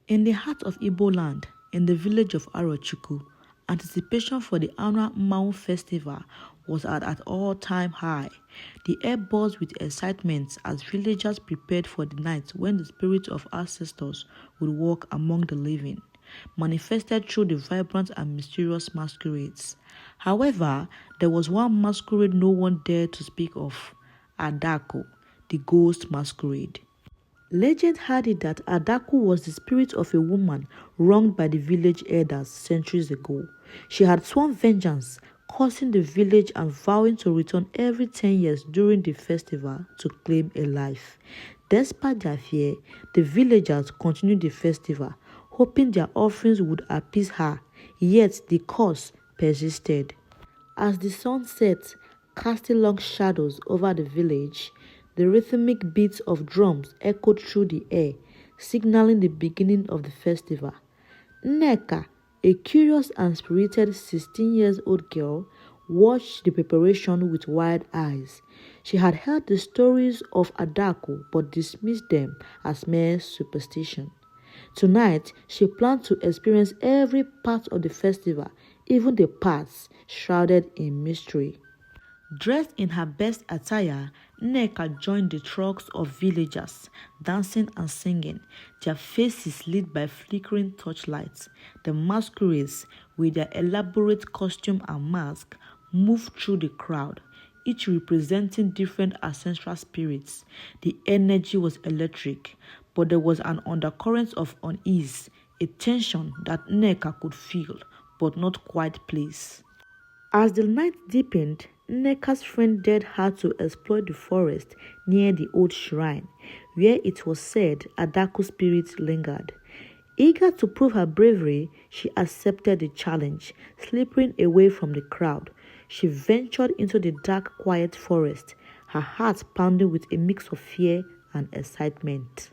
In the heart of Igbo land, in the village of Arochukwu, anticipation for the annual Mmanwu festival was at an all-time high. The air buzzed with excitement as villagers prepared for the night when the spirits of ancestors would walk among the living, manifested through the vibrant and mysterious masquerades. However, there was one masquerade no one dared to speak of: Adako, the ghost masquerade. Legend had it that Adaku was the spirit of a woman wronged by the village elders centuries ago. She had sworn vengeance, cursing the village and vowing to return every 10 years during the festival to claim a life. Despite their fear, the villagers continued the festival, hoping their offerings would appease her, yet the curse persisted. As the sun set, casting long shadows over the village, the rhythmic beats of drums echoed through the air, signaling the beginning of the festival. Nneka, a curious and spirited 16-year-old girl, watched the preparation with wide eyes. She had heard the stories of Adako but dismissed them as mere superstition. Tonight, she planned to experience every part of the festival, even the parts shrouded in mystery. Dressed in her best attire, Nneka joined the trucks of villagers, dancing and singing, their faces lit by flickering torchlights. The masquerades, with their elaborate costume and mask, moved through the crowd, each representing different ancestral spirits. The energy was electric, but there was an undercurrent of unease, a tension that Nneka could feel, but not quite place. As the night deepened, Nneka's friend dared her to explore the forest near the old shrine, where it was said Adaku's spirit lingered. Eager to prove her bravery, she accepted the challenge. Slipping away from the crowd, she ventured into the dark, quiet forest, her heart pounding with a mix of fear and excitement.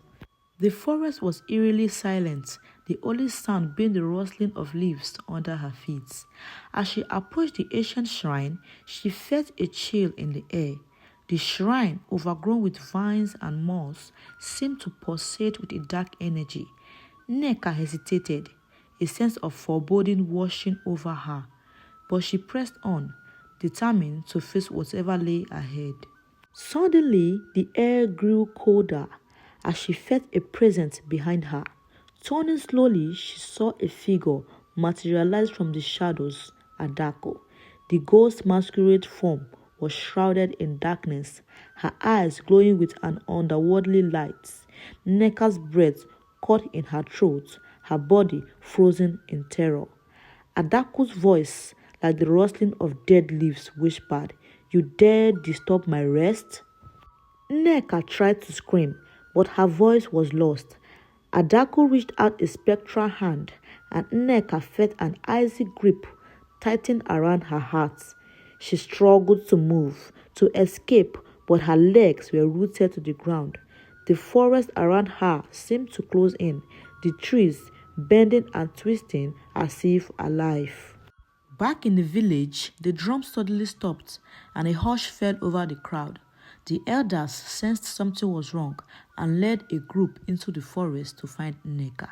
The forest was eerily silent, the only sound being the rustling of leaves under her feet. As she approached the ancient shrine, she felt a chill in the air. The shrine, overgrown with vines and moss, seemed to pulsate with a dark energy. Nneka hesitated, a sense of foreboding washing over her, but she pressed on, determined to face whatever lay ahead. Suddenly, the air grew colder as she felt a presence behind her. Turning slowly, she saw a figure materialize from the shadows. Adako, the ghost masquerade form, was shrouded in darkness, her eyes glowing with an underworldly light. Nneka's breath caught in her throat, her body frozen in terror. Adako's voice, like the rustling of dead leaves, whispered, "You dare disturb my rest?" Nneka tried to scream, but her voice was lost. Adako reached out a spectral hand, and Nneka felt an icy grip tighten around her heart. She struggled to move, to escape, but her legs were rooted to the ground. The forest around her seemed to close in, the trees bending and twisting as if alive. Back in the village, the drums suddenly stopped, and a hush fell over the crowd. The elders sensed something was wrong and led a group into the forest to find Nneka.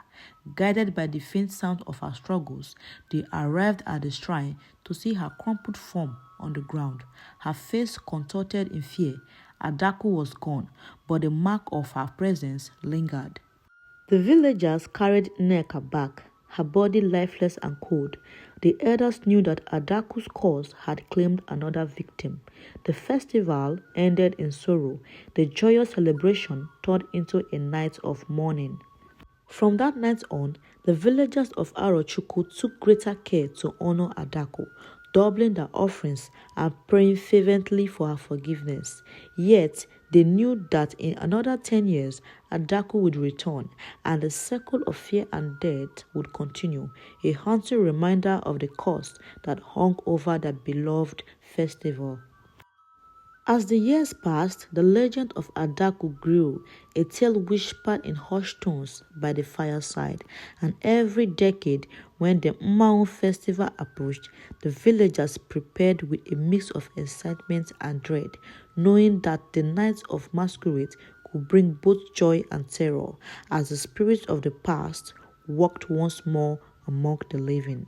Guided by the faint sound of her struggles, they arrived at the shrine to see her crumpled form on the ground, her face contorted in fear. Adako was gone, but the mark of her presence lingered. The villagers carried Nneka back, her body lifeless and cold. The elders knew that Adaku's cause had claimed another victim. The festival ended in sorrow. The joyous celebration turned into a night of mourning. From that night on, the villagers of Arochukwu took greater care to honor Adako, doubling their offerings and praying fervently for her forgiveness. Yet, they knew that in another 10 years, Adako would return, and the cycle of fear and death would continue, a haunting reminder of the curse that hung over their beloved festival. As the years passed, the legend of Adako grew, a tale whispered in hushed tones by the fireside, and every decade when the Mmanwu festival approached, the villagers prepared with a mix of excitement and dread, knowing that the nights of masquerade could bring both joy and terror, as the spirits of the past walked once more among the living.